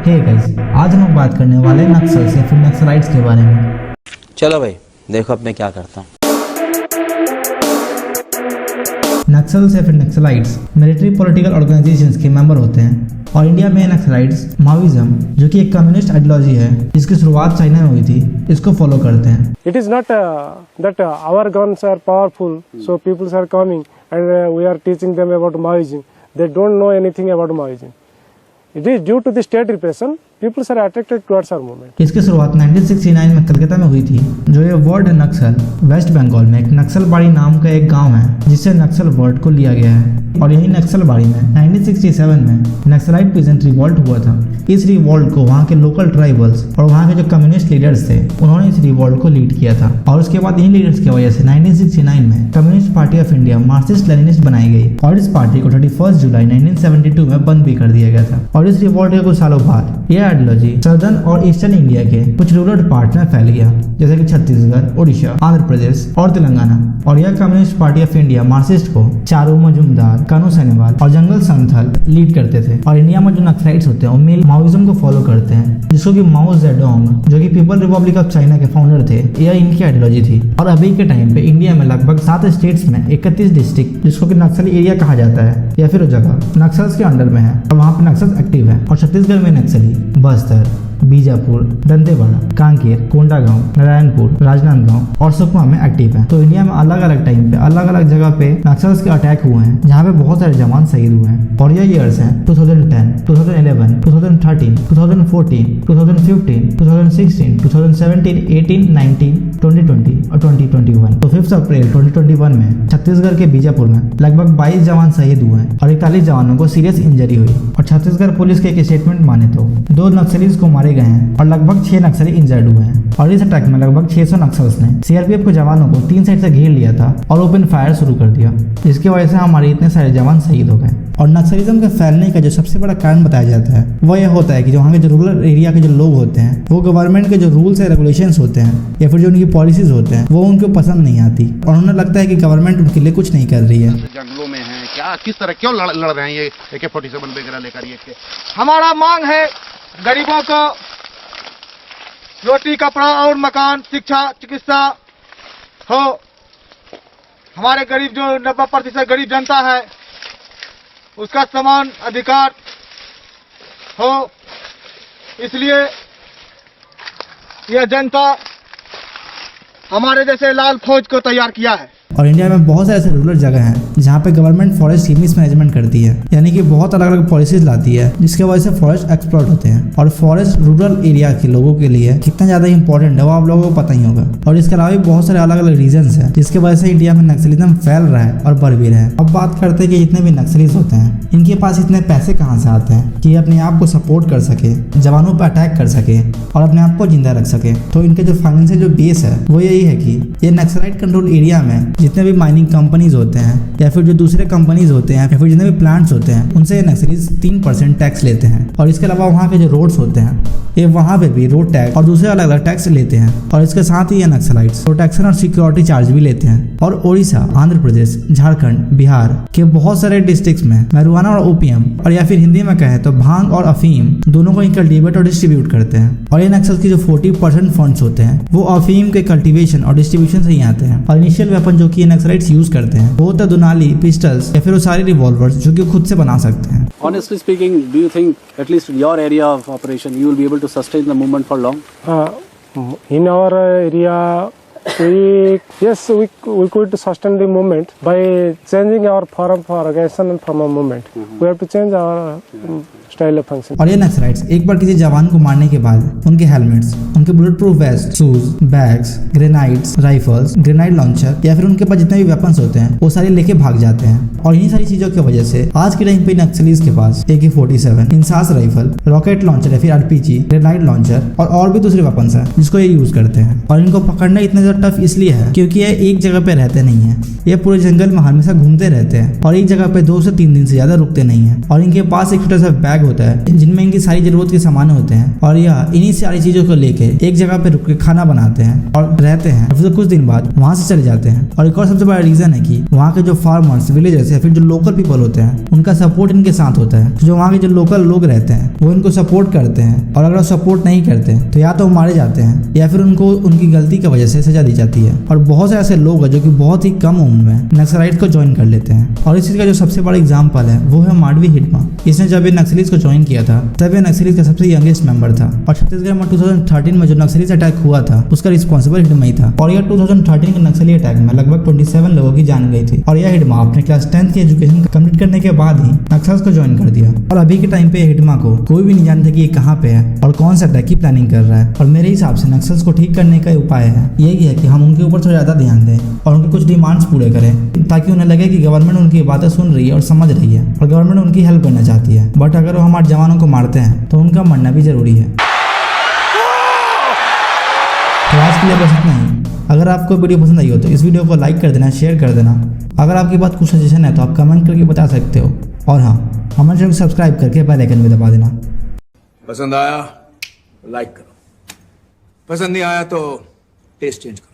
Hey guys, आज हम बात करने वाले हैं नक्सल से फिर नक्सलाइट्स के बारे में। चलो भाई देखो अब मैं क्या करता हूँ। नक्सल से फिर नक्सलाइट्स मिलिट्री पॉलिटिकल ऑर्गेनाइजेशंस के मेंबर होते हैं और इंडिया में नक्सलाइट्स माओइज्म, जो कि एक कम्युनिस्ट आइडियोलॉजी है जिसकी शुरुआत चाइना में हुई थी, इसको फॉलो करते हैं। It is not that our guns are powerful, so people are coming and we are teaching them about Maoism. They don't know anything about Maoism. It is due to the state repression, people are attracted towards our movement. इसकी शुरुआत 1969 में कलकत्ता में हुई थी। जो ये word नक्सल waste Bengal में एक नक्सलबाड़ी नाम का एक गांव है जिससे नक्सल वर्ड को लिया गया है और यही नक्सलबाड़ी में 1967 में नक्सलाइट पीजेंट रिवॉल्ट हुआ था। इस रिवॉल्ट को वहाँ के लोकल ट्राइबल्स और वहाँ के जो कम्युनिस्ट लीडर्स थे उन्होंने इस रिवॉल्ट को लीड किया था और उसके बाद इन लीडर्स की वजह से 1969 में communist party of India Marxist Leninist बनाई गई और इस पार्टी को 31 जुलाई 1972 में बंद भी कर दिया गया था। और इस रिवॉल्ट के कुछ सालों बाद यह आइडियोलॉजी सदर्न और ईस्टर्न इंडिया के कुछ रूरल पार्ट में फैल गया, जैसे कि छत्तीसगढ़, उड़ीसा, आंध्र प्रदेश और तेलंगाना। और यह communist party of India Marxist को चारू मजूमदार, कानू सनेवाल और जंगल संथल लीड करते थे। और इंडिया में जो नक्सलाइट्स होते हैं वो मेल माओइज्म को फॉलो करते हैं, जिसको कि माओ जेडोंग, जो कि पीपल रिपब्लिक ऑफ चाइना के फाउंडर थे, यह इनकी आइडियोलॉजी थी। और अभी के टाइम पे इंडिया में लगभग 7 स्टेट्स में 31 डिस्ट्रिक्ट, जिसको कि नक्सली एरिया कहा जाता है या फिर वो जगह नक्सल्स के अंडर में है और वहाँ पे नक्सल एक्टिव है। और छत्तीसगढ़ में नक्सली बस्तर, बीजापुर, दंतेवाड़ा, कांकेर, कोंडागांव, नारायणपुर, राजनांदगांव और सुकमा में एक्टिव है। तो इंडिया में अलग अलग टाइम पे अलग अलग जगह पे नक्सल्स के अटैक हुए हैं जहाँ पे बहुत सारे जवान शहीद हुए हैं। और ये ईयर्स हैं 2010, 2011, 2013, 2014, 2015, 2016, 2017, 18, 19, 2020 और 2021। तो 5 अप्रैल 2021 में छत्तीसगढ़ के बीजापुर में लगभग 22 जवान शहीद हुए हैं और 41 जवानों को सीरियस इंजरी हुई। और छत्तीसगढ़ पुलिस के एक स्टेटमेंट माने तो 2 नक्सलीज को मारे गए हैं और लगभग 6 नक्सली इंजर्ड हुए हैं। और इस अटैक में लगभग 600 नक्सल्स ने सीआरपीएफ के जवानों को 3 साइड से घेर लिया था और ओपन फायर शुरू कर दिया, जिसकी वजह से हमारे इतने सारे जवान शहीद हो गए। और नक्सलिज्म के फैलने का जो सबसे बड़ा कारण बताया जाता है वो यह होता है कि जो वहाँ के जो रूरल एरिया के जो लोग होते हैं वो गवर्नमेंट के जो रूल्स एंड रेगुलेशंस होते हैं या फिर जो उनकी पॉलिसीज होते हैं वो उनको पसंद नहीं आती और उन्हें लगता है कि गवर्नमेंट उनके लिए कुछ नहीं कर रही है। जंगलों में है क्या, किस तरह क्यों लड़ रहे हैं ये AK-47 वगैरह लेकर? ये हमारा मांग है गरीबों को रोटी, कपड़ा और मकान, शिक्षा, चिकित्सा हो। हमारे गरीब जो 90% गरीब जनता है उसका समान अधिकार हो, इसलिए यह जनता हमारे जैसे लाल फौज को तैयार किया है। और इंडिया में बहुत सारे ऐसे रूरल जगह हैं जहाँ पे गवर्नमेंट फॉरेस्ट मिसमैनेजमेंट करती है, यानी कि बहुत अलग अलग पॉलिसीज लाती है जिसके वजह से फॉरेस्ट एक्सप्लॉइट होते हैं। और फॉरेस्ट रूरल एरिया के लोगों के लिए कितना ज्यादा इंपॉर्टेंट है वो आप लोगों को पता ही होगा। और इसके अलावा भी बहुत सारे अलग अलग रीजंस हैं जिसके वजह से इंडिया में नक्सलिज्म फैल रहा है और बढ़ भी रहा है। अब बात करते हैं कि जितने भी नक्सलीज होते हैं इनके पास इतने पैसे कहाँ से आते हैं कि अपने आप को सपोर्ट कर सके, जवानों पर अटैक कर सके और अपने आप को जिंदा रख सके। तो इनके जो फाइनेंशियल जो बेस है वो यही है कि ये नक्सलाइट कंट्रोल एरिया में जितने भी माइनिंग कंपनीज होते हैं या फिर जो दूसरे कंपनीज होते हैं या फिर जितने भी प्लांट्स होते हैं उनसे नक्सलीज 3% टैक्स लेते हैं। और इसके अलावा वहाँ के जो रोड्स होते हैं ये वहाँ पे भी रोड टैक्स और दूसरे अलग अलग टैक्स लेते हैं। और इसके साथ ही ये नक्सलाइट्स प्रोटेक्शन और सिक्योरिटी चार्ज भी लेते हैं। और उड़ीसा, आंध्र प्रदेश, झारखंड, बिहार के बहुत सारे डिस्ट्रिक्ट्स में marijuana और ओपियम और या फिर हिंदी में कहें तो भांग और अफीम दोनों को कल्टीवेट और डिस्ट्रीब्यूट करते हैं। और ये नक्सल की जो 40% फंड्स होते हैं वो अफीम के कल्टीवेशन और डिस्ट्रीब्यूशन से ही आते हैं। और इनिशियल वेपन जो कि नक्सलाइट्स यूज करते हैं वो होता है दुनाली, पिस्टल्स या फिर वो सारे रिवॉल्वर्स जो कि खुद से बना सकते हैं। Honestly speaking, do you think at least your area of operation you will be able to sustain the movement for long? In our area, we could sustain the movement by changing our form for organization and form of movement. We have to change our style of function. और ये Naxalites एक बार किसी जवान को मारने के बाद उनके हेलमेट्स, उनके bullet proof vest, shoes, bags, grenades, rifles, grenade launcher या फिर उनके पास जितने भी वेपन्स होते हैं वो सारे लेके भाग जाते हैं। और इन्हीं सारी चीजों की वजह से आज के टाइम पे नक्सलीज के पास AK-47, INSAS rifle, rocket launcher या फिर RPG, ग्रेनाइड लॉन्चर और भी दूसरे वेपन्स हैं जिसको ये यूज करते हैं। और इनको पकड़ना इतना ज्यादा टफ इसलिए है क्योंकि ये एक जगह पे रहते नहीं है, ये पूरे जंगल में हमेशा घूमते रहते हैं और एक जगह पे 2 से 3 दिन से ज्यादा रुकते नहीं है। और इनके पास एक छोटा सा बैग होता है जिनमें इनकी सारी जरूरत के सामान होते हैं और यह इन्हीं सारी चीजों को लेके एक जगह पे रुक के खाना बनाते हैं और रहते हैं। फिर कुछ दिन बाद वहां से चले जाते हैं। और एक और सबसे बड़ा रीजन है कि वहाँ के जो फार्मर्स, विलेजर्स या फिर जो लोकल पीपल होते हैं उनका सपोर्ट इनके साथ होता है। जो वहाँ के जो लोकल लोग रहते हैं वो इनको सपोर्ट करते हैं, और अगर वो सपोर्ट नहीं करते हैं तो या तो वो मारे जाते हैं या फिर उनको उनकी गलती की वजह से सजा दी जाती है। और बहुत से ऐसे लोग हैं जो कि बहुत ही कम उम्र में नक्सलाइट को ज्वाइन कर लेते हैं। और इस चीज का जो सबसे बड़ा एग्जाम्पल है वो है माडवी हिडमा। इसने जब ये नक्सलीज को ज्वाइन किया था तब ये नक्सलीज का सबसे यंगेस्ट मेंबर था। और छत्तीसगढ़ में 2013 में जो नक्सलीज अटैक हुआ था उसका रिस्पॉन्सिबल हिडमा ही था। और यह 2013 के नक्सली अटैक में लगभग 27 लोगों की जान गई थी। और यह हिडमा अपने क्लास 10th की एजुकेशन कंप्लीट करने के बाद ही नक्सल्स को ज्वाइन कर दिया। और अभी के टाइम पे हिडमा को कोई भी नहीं जानता कि ये कहाँ पे है और कौन सा अटैक की प्लानिंग कर रहा है। और मेरे हिसाब से नक्सल्स को ठीक करने का उपाय है यही है कि हम उनके ऊपर थोड़ा ज्यादा ध्यान दें और उनके कुछ डिमांड्स पूरे करें, ताकि उन्हें लगे कि गवर्नमेंट उनकी बातें सुन रही है और समझ रही है और गवर्नमेंट उनकी हेल्प करना चाहती है। बट अगर वो हमारे जवानों को मारते हैं तो उनका मरना भी जरूरी है। तो आज के लिए बस इतना ही। अगर आपको वीडियो पसंद आई हो तो इस वीडियो को लाइक कर देना, शेयर कर देना। अगर आपके पास कुछ सजेशन है तो आप कमेंट करके बता सकते हो। और हाँ, हमारे चैनल को सब्सक्राइब करके बेल आइकन भी दबा देना। पसंद आया लाइक करो, पसंद नहीं आया तो टेस्ट चेंज करो।